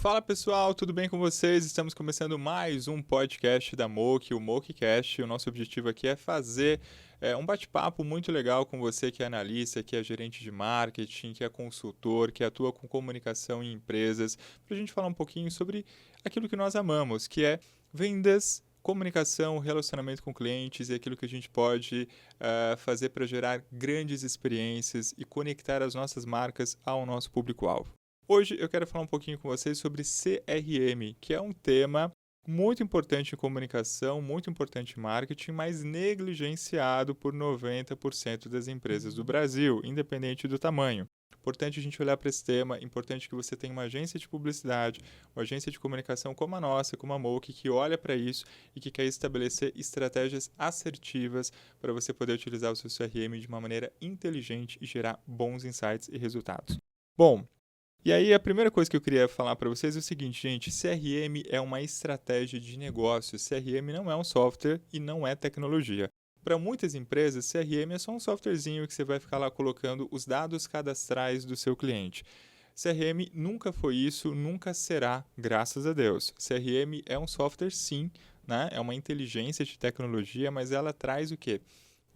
Fala pessoal, tudo bem com vocês? Estamos começando mais um podcast da Moki, o MokiCast. O nosso objetivo aqui é fazer um bate-papo muito legal com você que é analista, que é gerente de marketing, que é consultor, que atua com comunicação em empresas, para a gente falar um pouquinho sobre aquilo que nós amamos, que é vendas, comunicação, relacionamento com clientes e aquilo que a gente pode fazer para gerar grandes experiências e conectar as nossas marcas ao nosso público-alvo. Hoje eu quero falar um pouquinho com vocês sobre CRM, que é um tema muito importante em comunicação, muito importante em marketing, mas negligenciado por 90% das empresas do Brasil, independente do tamanho. Importante a gente olhar para esse tema, importante que você tenha uma agência de publicidade, uma agência de comunicação como a nossa, como a Moki, que olha para isso e que quer estabelecer estratégias assertivas para você poder utilizar o seu CRM de uma maneira inteligente e gerar bons insights e resultados. Bom, e aí a primeira coisa que eu queria falar para vocês é o seguinte, gente, CRM é uma estratégia de negócio, CRM não é um software e não é tecnologia. Para muitas empresas, CRM é só um softwarezinho que você vai ficar lá colocando os dados cadastrais do seu cliente. CRM nunca foi isso, nunca será, graças a Deus. CRM é um software sim, né? É uma inteligência de tecnologia, mas ela traz o quê?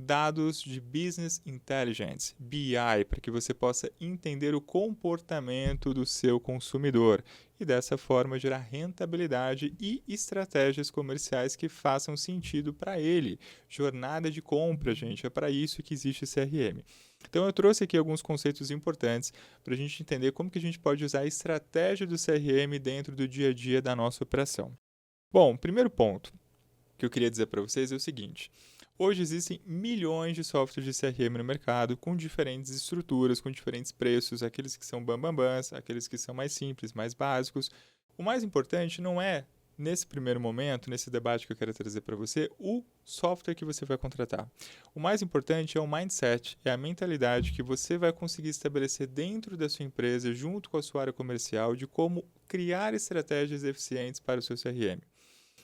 Dados de Business Intelligence, BI, para que você possa entender o comportamento do seu consumidor e dessa forma gerar rentabilidade e estratégias comerciais que façam sentido para ele. Jornada de compra, gente, é para isso que existe CRM. Então eu trouxe aqui alguns conceitos importantes para a gente entender como que a gente pode usar a estratégia do CRM dentro do dia a dia da nossa operação. Bom, primeiro ponto que eu queria dizer para vocês é o seguinte. Hoje existem milhões de softwares de CRM no mercado, com diferentes estruturas, com diferentes preços, aqueles que são bambambãs, aqueles que são mais simples, mais básicos. O mais importante não é, nesse primeiro momento, nesse debate que eu quero trazer para você, o software que você vai contratar. O mais importante é o mindset, é a mentalidade que você vai conseguir estabelecer dentro da sua empresa, junto com a sua área comercial, de como criar estratégias eficientes para o seu CRM.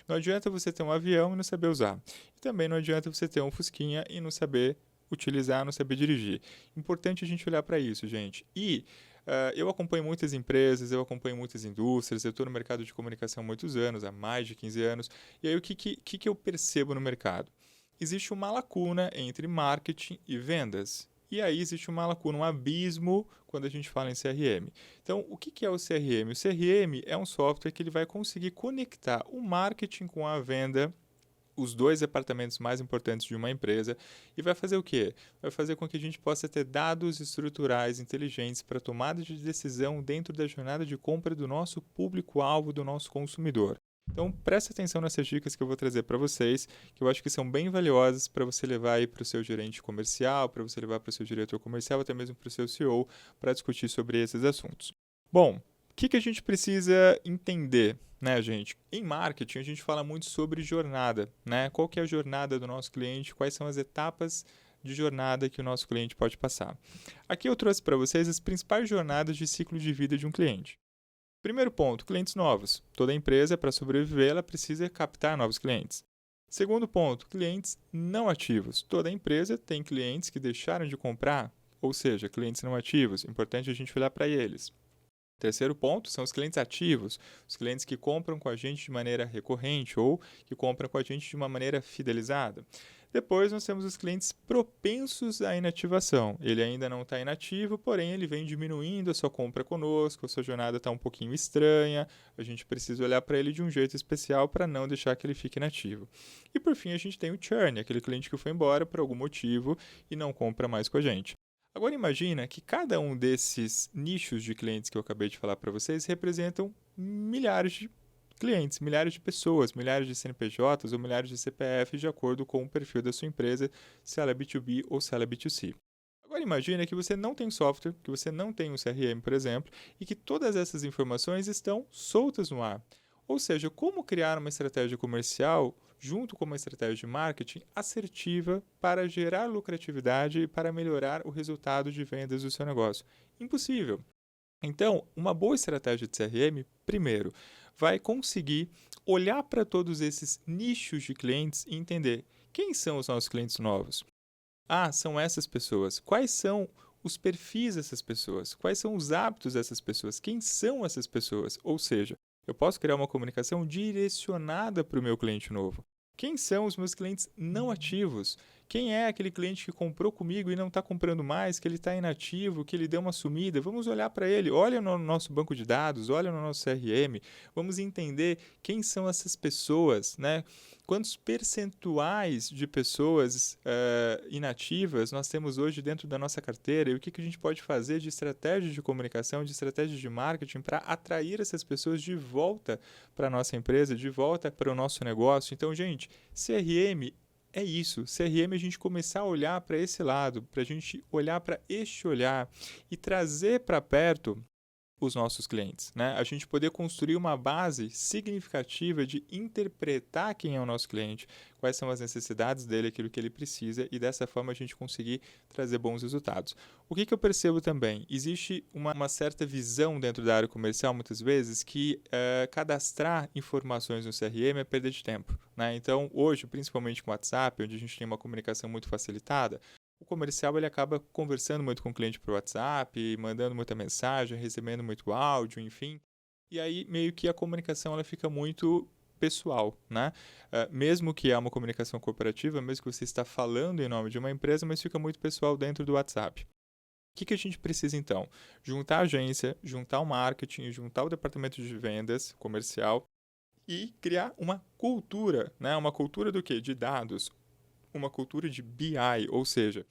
Não adianta você ter um avião e não saber usar. E também não adianta você ter um fusquinha e não saber utilizar, não saber dirigir. Importante a gente olhar para isso, gente. E eu acompanho muitas empresas, eu acompanho muitas indústrias, eu estou no mercado de comunicação há muitos anos, há mais de 15 anos. E aí o que eu percebo no mercado? Existe uma lacuna entre marketing e vendas. E aí existe uma lacuna, um abismo quando a gente fala em CRM. Então, o que é o CRM? O CRM é um software que ele vai conseguir conectar o marketing com a venda, os dois departamentos mais importantes de uma empresa, e vai fazer o quê? Vai fazer com que a gente possa ter dados estruturais inteligentes para tomada de decisão dentro da jornada de compra do nosso público-alvo, do nosso consumidor. Então, preste atenção nessas dicas que eu vou trazer para vocês, que eu acho que são bem valiosas para você levar aí para o seu gerente comercial, para você levar para o seu diretor comercial, até mesmo para o seu CEO, para discutir sobre esses assuntos. Bom, o que a gente precisa entender, né, gente? Em marketing, a gente fala muito sobre jornada, né? Qual que é a jornada do nosso cliente, quais são as etapas de jornada que o nosso cliente pode passar. Aqui eu trouxe para vocês as principais jornadas de ciclo de vida de um cliente. Primeiro ponto, clientes novos. Toda empresa, para sobreviver, ela precisa captar novos clientes. Segundo ponto, clientes não ativos. Toda empresa tem clientes que deixaram de comprar, ou seja, clientes não ativos. Importante a gente olhar para eles. Terceiro ponto são os clientes ativos, os clientes que compram com a gente de maneira recorrente ou que compram com a gente de uma maneira fidelizada. Depois nós temos os clientes propensos à inativação. Ele ainda não está inativo, porém ele vem diminuindo a sua compra conosco, a sua jornada está um pouquinho estranha, a gente precisa olhar para ele de um jeito especial para não deixar que ele fique inativo. E por fim a gente tem o churn, aquele cliente que foi embora por algum motivo e não compra mais com a gente. Agora imagina que cada um desses nichos de clientes que eu acabei de falar para vocês representam milhares de clientes, milhares de pessoas, milhares de CNPJs ou milhares de CPFs de acordo com o perfil da sua empresa, se ela é B2B ou se ela é B2C. Agora imagina que você não tem software, que você não tem um CRM, por exemplo, e que todas essas informações estão soltas no ar. Ou seja, como criar uma estratégia comercial junto com uma estratégia de marketing assertiva para gerar lucratividade e para melhorar o resultado de vendas do seu negócio? Impossível. Então, uma boa estratégia de CRM, primeiro, vai conseguir olhar para todos esses nichos de clientes e entender quem são os nossos clientes novos. Ah, são essas pessoas. Quais são os perfis dessas pessoas, quais são os hábitos dessas pessoas, quem são essas pessoas. Ou seja, eu posso criar uma comunicação direcionada para o meu cliente novo. Quem são os meus clientes não ativos? Quem é aquele cliente que comprou comigo e não está comprando mais, que ele está inativo, que ele deu uma sumida? Vamos olhar para ele, olha no nosso banco de dados, olha no nosso CRM, vamos entender quem são essas pessoas, né? Quantos percentuais de pessoas inativas nós temos hoje dentro da nossa carteira e o que a gente pode fazer de estratégias de comunicação, de estratégias de marketing para atrair essas pessoas de volta para a nossa empresa, de volta para o nosso negócio. Então, gente, CRM é isso. CRM é a gente começar a olhar para esse lado, para a gente olhar para este olhar e trazer para perto os nossos clientes, né? A gente poder construir uma base significativa de interpretar quem é o nosso cliente, quais são as necessidades dele, aquilo que ele precisa e dessa forma a gente conseguir trazer bons resultados. O que eu percebo também? Existe uma certa visão dentro da área comercial, muitas vezes, que cadastrar informações no CRM é perda de tempo, né? Então, hoje, principalmente com o WhatsApp, onde a gente tem uma comunicação muito facilitada, o comercial ele acaba conversando muito com o cliente por WhatsApp, mandando muita mensagem, recebendo muito áudio, enfim. E aí meio que a comunicação ela fica muito pessoal, né? Mesmo que é uma comunicação corporativa, mesmo que você está falando em nome de uma empresa, mas fica muito pessoal dentro do WhatsApp. O que a gente precisa então? Juntar a agência, juntar o marketing, juntar o departamento de vendas comercial e criar uma cultura, né? Uma cultura do quê? De dados, uma cultura de BI, ou seja,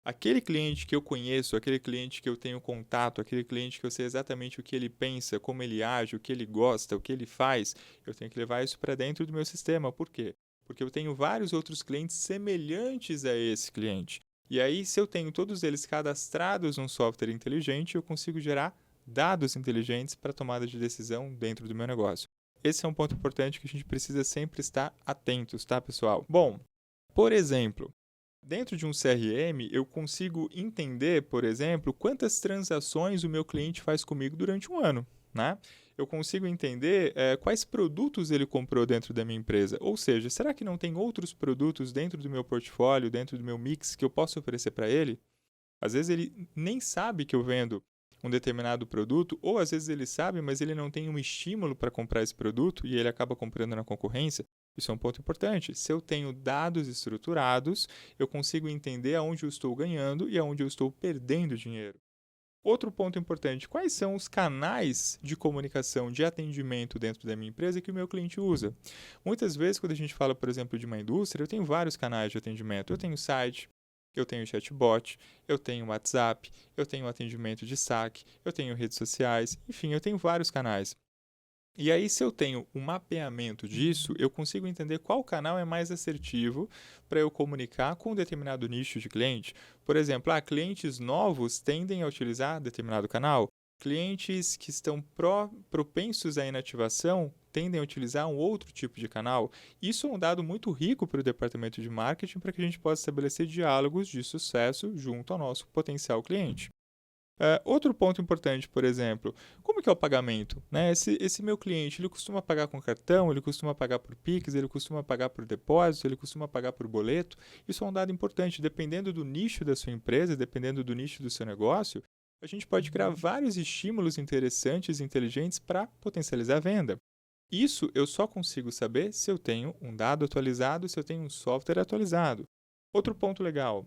aquele cliente que eu conheço, aquele cliente que eu tenho contato, aquele cliente que eu sei exatamente o que ele pensa, como ele age, o que ele gosta, o que ele faz, eu tenho que levar isso para dentro do meu sistema. Por quê? Porque eu tenho vários outros clientes semelhantes a esse cliente. E aí, se eu tenho todos eles cadastrados num software inteligente, eu consigo gerar dados inteligentes para tomada de decisão dentro do meu negócio. Esse é um ponto importante que a gente precisa sempre estar atentos, tá, pessoal? Bom, por exemplo, dentro de um CRM, eu consigo entender, por exemplo, quantas transações o meu cliente faz comigo durante um ano, né? Eu consigo entender quais produtos ele comprou dentro da minha empresa. Ou seja, será que não tem outros produtos dentro do meu portfólio, dentro do meu mix, que eu posso oferecer para ele? Às vezes ele nem sabe que eu vendo um determinado produto, ou às vezes ele sabe, mas ele não tem um estímulo para comprar esse produto e ele acaba comprando na concorrência. Isso é um ponto importante. Se eu tenho dados estruturados, eu consigo entender aonde eu estou ganhando e aonde eu estou perdendo dinheiro. Outro ponto importante, quais são os canais de comunicação, de atendimento dentro da minha empresa que o meu cliente usa? Muitas vezes, quando a gente fala, por exemplo, de uma indústria, eu tenho vários canais de atendimento. Eu tenho site, eu tenho chatbot, eu tenho WhatsApp, eu tenho atendimento de saque, eu tenho redes sociais, enfim, eu tenho vários canais. E aí, se eu tenho um mapeamento disso, eu consigo entender qual canal é mais assertivo para eu comunicar com um determinado nicho de cliente. Por exemplo, clientes novos tendem a utilizar determinado canal. Clientes que estão propensos à inativação tendem a utilizar um outro tipo de canal. Isso é um dado muito rico para o departamento de marketing para que a gente possa estabelecer diálogos de sucesso junto ao nosso potencial cliente. Outro ponto importante, por exemplo, como que é o pagamento? Né? Esse meu cliente, ele costuma pagar com cartão, ele costuma pagar por Pix, ele costuma pagar por depósito, ele costuma pagar por boleto. Isso é um dado importante. Dependendo do nicho da sua empresa, dependendo do nicho do seu negócio, a gente pode criar vários estímulos interessantes e inteligentes para potencializar a venda. Isso eu só consigo saber se eu tenho um dado atualizado, se eu tenho um software atualizado. Outro ponto legal.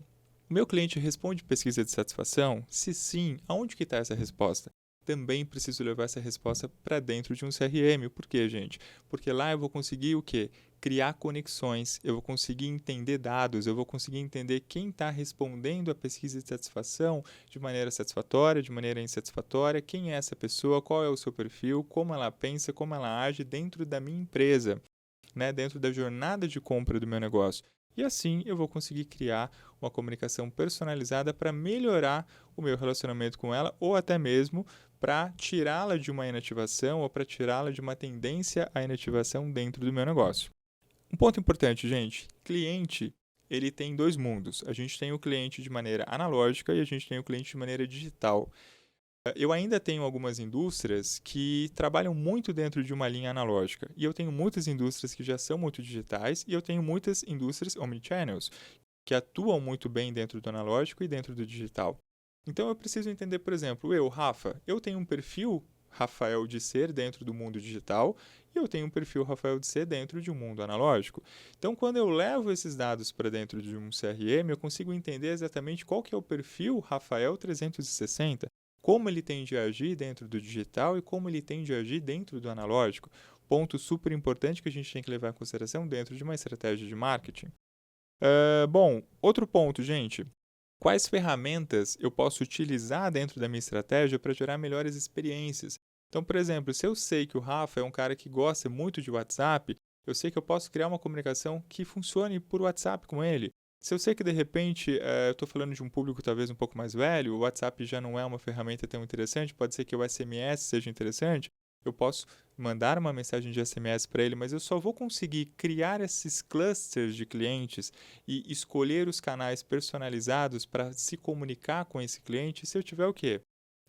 O meu cliente responde pesquisa de satisfação? Se sim, aonde que está essa resposta? Também preciso levar essa resposta para dentro de um CRM. Por quê, gente? Porque lá eu vou conseguir o quê? Criar conexões, eu vou conseguir entender dados, eu vou conseguir entender quem está respondendo a pesquisa de satisfação de maneira satisfatória, de maneira insatisfatória, quem é essa pessoa, qual é o seu perfil, como ela pensa, como ela age dentro da minha empresa, né? Dentro da jornada de compra do meu negócio. E assim eu vou conseguir criar uma comunicação personalizada para melhorar o meu relacionamento com ela ou até mesmo para tirá-la de uma inativação ou para tirá-la de uma tendência à inativação dentro do meu negócio. Um ponto importante, gente, cliente, ele tem dois mundos. A gente tem o cliente de maneira analógica e a gente tem o cliente de maneira digital. Eu ainda tenho algumas indústrias que trabalham muito dentro de uma linha analógica. E eu tenho muitas indústrias que já são muito digitais e eu tenho muitas indústrias omnichannels que atuam muito bem dentro do analógico e dentro do digital. Então eu preciso entender, por exemplo, Rafa, eu tenho um perfil Rafael de ser dentro do mundo digital e eu tenho um perfil Rafael de ser dentro de um mundo analógico. Então, quando eu levo esses dados para dentro de um CRM, eu consigo entender exatamente qual que é o perfil Rafael 360, como ele tem de agir dentro do digital e como ele tem de agir dentro do analógico. Ponto super importante que a gente tem que levar em consideração dentro de uma estratégia de marketing. Bom, outro ponto, gente. Quais ferramentas eu posso utilizar dentro da minha estratégia para gerar melhores experiências? Então, por exemplo, se eu sei que o Rafa é um cara que gosta muito de WhatsApp, eu sei que eu posso criar uma comunicação que funcione por WhatsApp com ele. Se eu sei que de repente eu estou falando de um público talvez um pouco mais velho, o WhatsApp já não é uma ferramenta tão interessante, pode ser que o SMS seja interessante, eu posso mandar uma mensagem de SMS para ele, mas eu só vou conseguir criar esses clusters de clientes e escolher os canais personalizados para se comunicar com esse cliente se eu tiver o quê?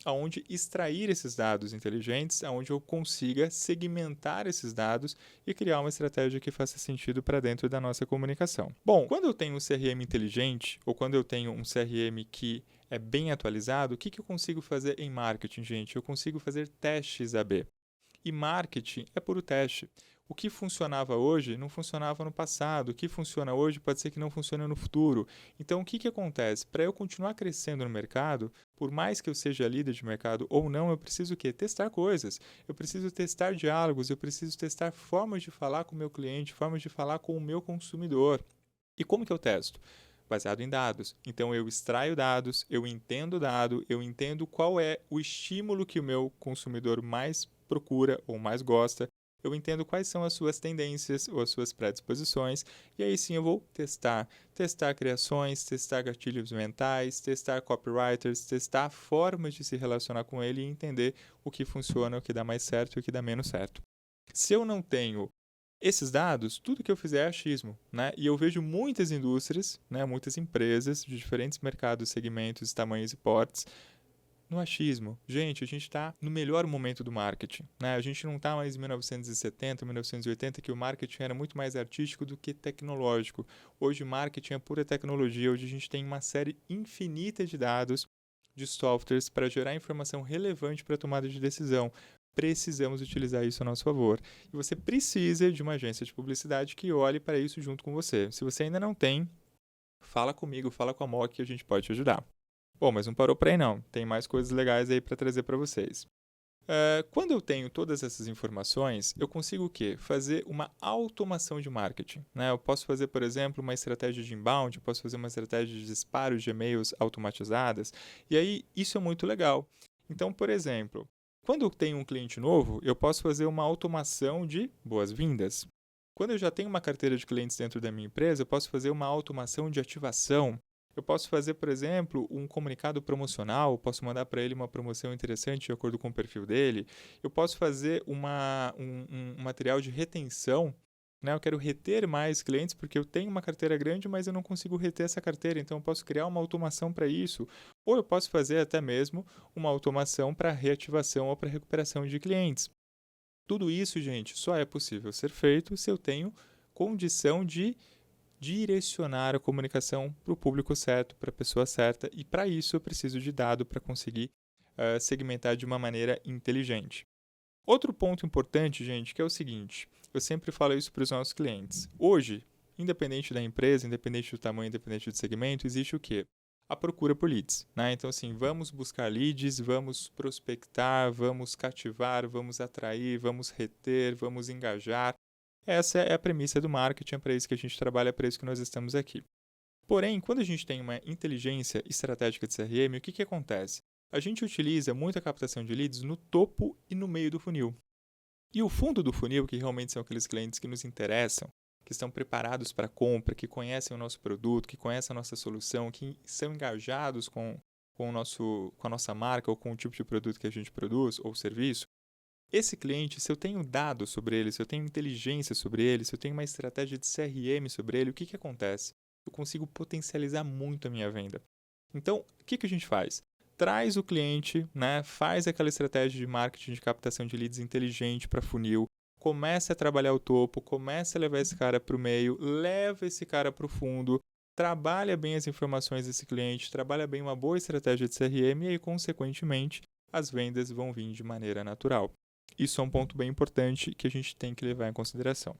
Aonde extrair esses dados inteligentes, aonde eu consiga segmentar esses dados e criar uma estratégia que faça sentido para dentro da nossa comunicação. Bom, quando eu tenho um CRM inteligente ou quando eu tenho um CRM que é bem atualizado, o que eu consigo fazer em marketing, gente? Eu consigo fazer testes AB. E marketing é puro teste. O que funcionava hoje não funcionava no passado. O que funciona hoje pode ser que não funcione no futuro. Então, o que acontece? Para eu continuar crescendo no mercado, por mais que eu seja líder de mercado ou não, eu preciso o quê? Testar coisas. Eu preciso testar diálogos, eu preciso testar formas de falar com o meu cliente, formas de falar com o meu consumidor. E como que eu testo? Baseado em dados. Então eu extraio dados, eu entendo o dado, eu entendo qual é o estímulo que o meu consumidor mais procura ou mais gosta, eu entendo quais são as suas tendências ou as suas predisposições, e aí sim eu vou testar criações, testar gatilhos mentais, testar copywriters, testar formas de se relacionar com ele e entender o que funciona, o que dá mais certo e o que dá menos certo. Se eu não tenho esses dados, tudo que eu fizer é achismo, né? E eu vejo muitas indústrias, né, muitas empresas de diferentes mercados, segmentos, tamanhos e portes, no achismo. Gente, a gente está no melhor momento do marketing, né? A gente não está mais em 1970, 1980, que o marketing era muito mais artístico do que tecnológico. Hoje, marketing é pura tecnologia. Hoje, a gente tem uma série infinita de dados, de softwares para gerar informação relevante para a tomada de decisão. Precisamos utilizar isso a nosso favor. E você precisa de uma agência de publicidade que olhe para isso junto com você. Se você ainda não tem, fala comigo, fala com a Mock que a gente pode te ajudar. Bom, mas não parou por aí não. Tem mais coisas legais aí para trazer para vocês. Quando eu tenho todas essas informações, eu consigo o quê? Fazer uma automação de marketing, né? Eu posso fazer, por exemplo, uma estratégia de inbound, eu posso fazer uma estratégia de disparo de e-mails automatizadas, e aí isso é muito legal. Então, por exemplo, quando eu tenho um cliente novo, eu posso fazer uma automação de boas-vindas. Quando eu já tenho uma carteira de clientes dentro da minha empresa, eu posso fazer uma automação de ativação. Eu posso fazer, por exemplo, um comunicado promocional, posso mandar para ele uma promoção interessante de acordo com o perfil dele. Eu posso fazer um material de retenção, né? Eu quero reter mais clientes porque eu tenho uma carteira grande, mas eu não consigo reter essa carteira, então eu posso criar uma automação para isso. Ou eu posso fazer até mesmo uma automação para reativação ou para recuperação de clientes. Tudo isso, gente, só é possível ser feito se eu tenho condição de direcionar a comunicação para o público certo, para a pessoa certa, e para isso eu preciso de dado para conseguir segmentar de uma maneira inteligente. Outro ponto importante, gente, que é o seguinte, eu sempre falo isso para os nossos clientes. Hoje, independente da empresa, independente do tamanho, independente do segmento, existe o quê? A procura por leads, né? Então, assim, vamos buscar leads, vamos prospectar, vamos cativar, vamos atrair, vamos reter, vamos engajar. Essa é a premissa do marketing, é para isso que a gente trabalha, é para isso que nós estamos aqui. Porém, quando a gente tem uma inteligência estratégica de CRM, o que acontece? A gente utiliza muita captação de leads no topo e no meio do funil. E o fundo do funil, que realmente são aqueles clientes que nos interessam, que estão preparados para a compra, que conhecem o nosso produto, que conhecem a nossa solução, que são engajados com a nossa marca ou com o tipo de produto que a gente produz ou serviço, esse cliente, se eu tenho dados sobre ele, se eu tenho inteligência sobre ele, se eu tenho uma estratégia de CRM sobre ele, o que acontece? Eu consigo potencializar muito a minha venda. Então, o que a gente faz? Traz o cliente, né, faz aquela estratégia de marketing de captação de leads inteligente para funil, começa a trabalhar o topo, começa a levar esse cara para o meio, leva esse cara para o fundo, trabalha bem as informações desse cliente, trabalha bem uma boa estratégia de CRM e aí, consequentemente, as vendas vão vir de maneira natural. Isso é um ponto bem importante que a gente tem que levar em consideração.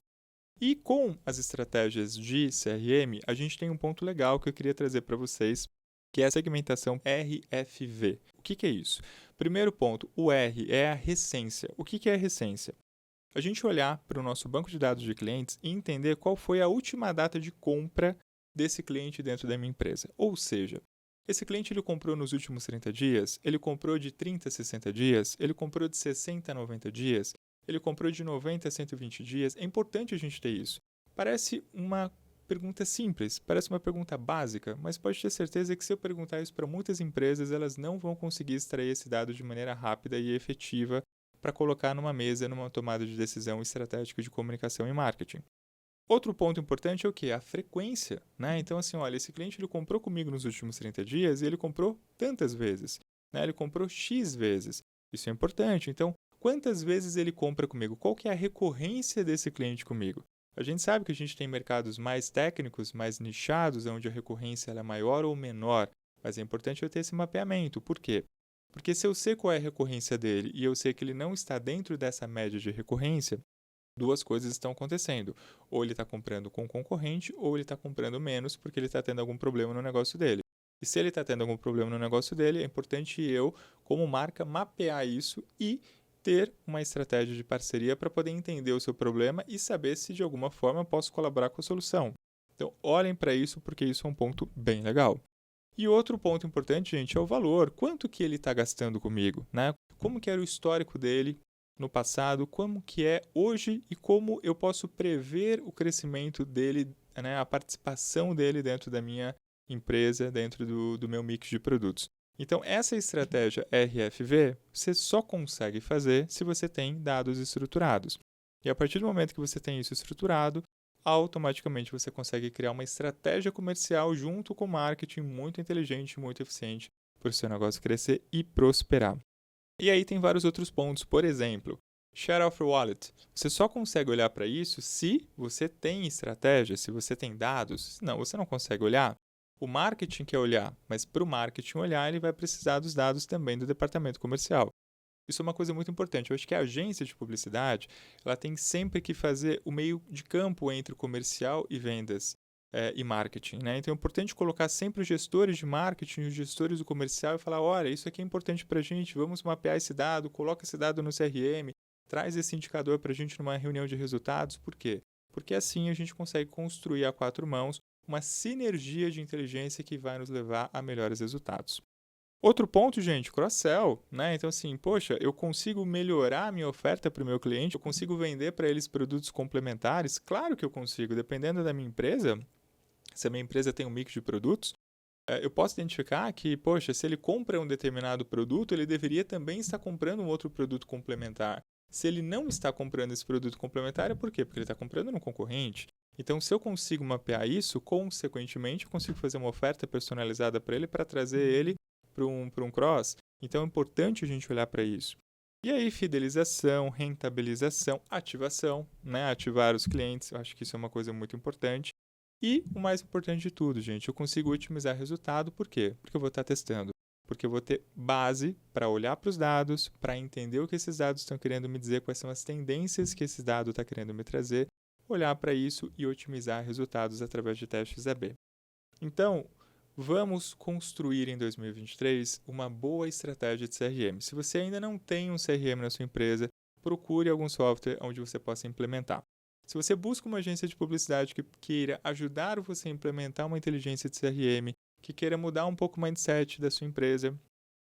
E com as estratégias de CRM, a gente tem um ponto legal que eu queria trazer para vocês, que é a segmentação RFV. O que é isso? Primeiro ponto, o R é a recência. O que é a recência? A gente olhar para o nosso banco de dados de clientes e entender qual foi a última data de compra desse cliente dentro da minha empresa. Ou seja, esse cliente ele comprou nos últimos 30 dias, ele comprou de 30 a 60 dias, ele comprou de 60 a 90 dias, ele comprou de 90 a 120 dias. É importante a gente ter isso. Parece uma pergunta simples, parece uma pergunta básica, mas pode ter certeza que se eu perguntar isso para muitas empresas, elas não vão conseguir extrair esse dado de maneira rápida e efetiva para colocar numa mesa, numa tomada de decisão estratégica de comunicação e marketing. Outro ponto importante é o quê? A frequência, né? Então, assim, olha, esse cliente ele comprou comigo nos últimos 30 dias e ele comprou tantas vezes, né? Ele comprou X vezes. Isso é importante. Então, quantas vezes ele compra comigo? Qual que é a recorrência desse cliente comigo? A gente sabe que a gente tem mercados mais técnicos, mais nichados, onde a recorrência ela é maior ou menor, mas é importante eu ter esse mapeamento. Por quê? Porque se eu sei qual é a recorrência dele e eu sei que ele não está dentro dessa média de recorrência, duas coisas estão acontecendo. Ou ele está comprando com o concorrente, ou ele está comprando menos porque ele está tendo algum problema no negócio dele. E se ele está tendo algum problema no negócio dele, é importante eu, como marca, mapear isso e ter uma estratégia de parceria para poder entender o seu problema e saber se de alguma forma eu posso colaborar com a solução. Então, olhem para isso porque isso é um ponto bem legal. E outro ponto importante, gente, é o valor. Quanto que ele está gastando comigo, né? Como que era o histórico dele no passado, como que é hoje e como eu posso prever o crescimento dele, né? A participação dele dentro da minha empresa, dentro do meu mix de produtos. Então, essa estratégia RFV, você só consegue fazer se você tem dados estruturados. E a partir do momento que você tem isso estruturado, automaticamente você consegue criar uma estratégia comercial junto com marketing muito inteligente, muito eficiente para o seu negócio crescer e prosperar. E aí tem vários outros pontos, por exemplo, share of wallet. Você só consegue olhar para isso se você tem estratégia, se você tem dados. Senão, você não consegue olhar. O marketing quer olhar, mas para o marketing olhar, ele vai precisar dos dados também do departamento comercial. Isso é uma coisa muito importante. Eu acho que a agência de publicidade ela tem sempre que fazer o meio de campo entre o comercial e vendas e marketing, né? Então é importante colocar sempre os gestores de marketing, os gestores do comercial e falar, olha, isso aqui é importante para a gente, vamos mapear esse dado, coloca esse dado no CRM, traz esse indicador para a gente numa reunião de resultados. Por quê? Porque assim a gente consegue construir a quatro mãos uma sinergia de inteligência que vai nos levar a melhores resultados. Outro ponto, gente, cross-sell, né? Então, assim, poxa, eu consigo melhorar a minha oferta para o meu cliente, eu consigo vender para eles produtos complementares? Claro que eu consigo, dependendo da minha empresa, se a minha empresa tem um mix de produtos, eu posso identificar que, poxa, se ele compra um determinado produto, ele deveria também estar comprando um outro produto complementar. Se ele não está comprando esse produto complementar, é por quê? Porque ele está comprando no concorrente. Então, se eu consigo mapear isso, consequentemente, eu consigo fazer uma oferta personalizada para ele para trazer ele para um cross. Então, é importante a gente olhar para isso. E aí, fidelização, rentabilização, ativação, né? Ativar os clientes, eu acho que isso é uma coisa muito importante. E o mais importante de tudo, gente, eu consigo otimizar resultado, por quê? Porque eu vou estar testando. Porque eu vou ter base para olhar para os dados, para entender o que esses dados estão querendo me dizer, quais são as tendências que esse dado está querendo me trazer, olhar para isso e otimizar resultados através de testes AB. Então, vamos construir em 2023 uma boa estratégia de CRM. Se você ainda não tem um CRM na sua empresa, procure algum software onde você possa implementar. Se você busca uma agência de publicidade que queira ajudar você a implementar uma inteligência de CRM, que queira mudar um pouco o mindset da sua empresa,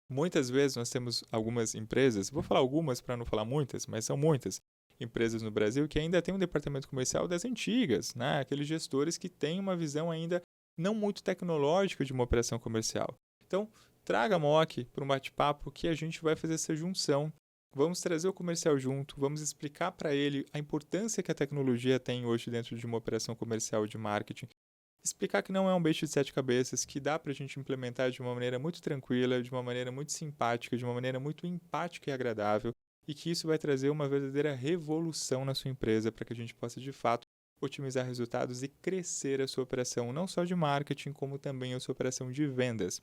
muitas vezes nós temos algumas empresas, vou falar algumas para não falar muitas, mas são muitas empresas no Brasil que ainda têm um departamento comercial das antigas, né? Aqueles gestores que têm uma visão ainda não muito tecnológica de uma operação comercial. Então, traga a Mock para um bate-papo que a gente vai fazer essa junção. Vamos trazer o comercial junto, vamos explicar para ele a importância que a tecnologia tem hoje dentro de uma operação comercial de marketing. Explicar que não é um bicho de sete cabeças, que dá para a gente implementar de uma maneira muito tranquila, de uma maneira muito simpática, de uma maneira muito empática e agradável, e que isso vai trazer uma verdadeira revolução na sua empresa para que a gente possa, de fato, otimizar resultados e crescer a sua operação, não só de marketing, como também a sua operação de vendas.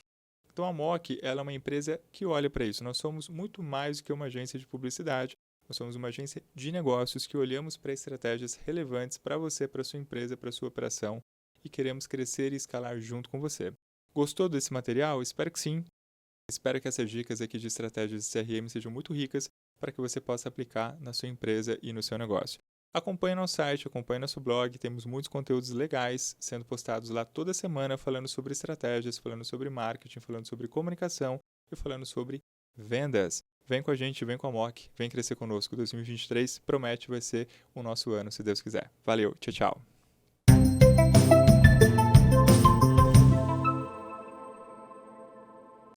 Então a Mock, ela é uma empresa que olha para isso. Nós somos muito mais do que uma agência de publicidade. Nós somos uma agência de negócios que olhamos para estratégias relevantes para você, para sua empresa, para sua operação e queremos crescer e escalar junto com você. Gostou desse material? Espero que sim. Espero que essas dicas aqui de estratégias de CRM sejam muito ricas para que você possa aplicar na sua empresa e no seu negócio. Acompanhe nosso site, acompanhe nosso blog, temos muitos conteúdos legais sendo postados lá toda semana, falando sobre estratégias, falando sobre marketing, falando sobre comunicação e falando sobre vendas. Vem com a gente, vem com a Mock, vem crescer conosco. 2023 promete vai ser o nosso ano, se Deus quiser. Valeu, tchau, tchau.